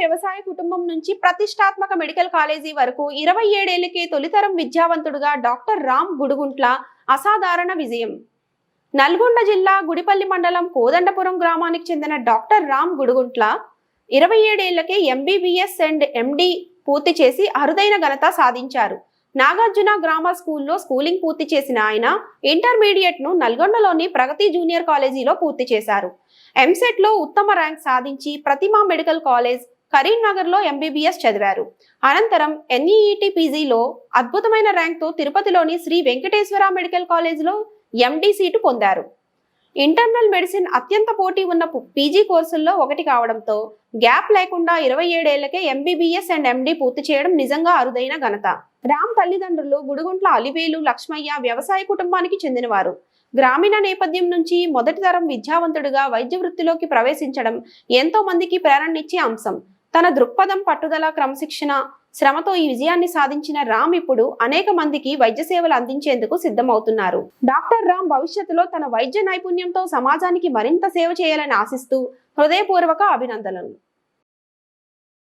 వ్యవసాయ కుటుంబం నుంచి ప్రతిష్టాత్మక మెడికల్ కాలేజీ వరకు 27 ఏళ్లకే తొలితరం విద్యావంతుడుగా డాక్టర్ రామ్ గుడుగుంట్ల అసాధారణ విజయం. నల్గొండ జిల్లా గుడిపల్లి మండలం కోదండపురం గ్రామానికి చెందిన డాక్టర్ రామ్ గుడుగుంట్ల 27 ఏళ్లకే ఎంబీబీఎస్ అండ్ ఎండి పూర్తి చేసి అరుదైన ఘనత సాధించారు. నాగార్జున గ్రామర్ స్కూల్లో స్కూలింగ్ పూర్తి చేసిన ఆయన ఇంటర్మీడియట్ ను నల్గొండలోని ప్రగతి జూనియర్ కాలేజీలో పూర్తి చేశారు. ఎంసెట్ లో ఉత్తమ ర్యాంక్ సాధించి ప్రతిమా మెడికల్ కాలేజ్ కరీంనగర్ లో ఎంబీబీఎస్ చదివారు. అనంతరం ఎన్ఈఈటీ పీజీలో అద్భుతమైన ర్యాంక్ తో తిరుపతిలోని శ్రీ వెంకటేశ్వర మెడికల్ కాలేజ్ లో ఎండి సీటు పొందారు. ఇంటర్నల్ మెడిసిన్ అత్యంత పోటీ ఉన్న పీజీ కోర్సుల్లో ఒకటి కావడంతో గ్యాప్ లేకుండా 27 ఏళ్లకే ఎంబీబీఎస్ అండ్ ఎండి పూర్తి చేయడం నిజంగా అరుదైన ఘనత. రామ్ తల్లిదండ్రులు గుడుగుంట్ల అలివేలు లక్ష్మయ్య వ్యవసాయ కుటుంబానికి చెందినవారు. గ్రామీణ నేపథ్యం నుంచి మొదటి తరం విద్యావంతుడిగా వైద్య వృత్తిలోకి ప్రవేశించడం ఎంతో మందికి ప్రేరణనిచ్చే అంశం. తన దృక్పథం, పట్టుదల, క్రమశిక్షణ, శ్రమతో ఈ విజయాన్ని సాధించిన రామ్ ఇప్పుడు అనేక మందికి వైద్య సేవలు అందించేందుకు సిద్ధమవుతున్నారు. డాక్టర్ రామ్ భవిష్యత్తులో తన వైద్య నైపుణ్యంతో సమాజానికి మరింత సేవ చేయాలని ఆశిస్తూ హృదయపూర్వక అభినందనలు.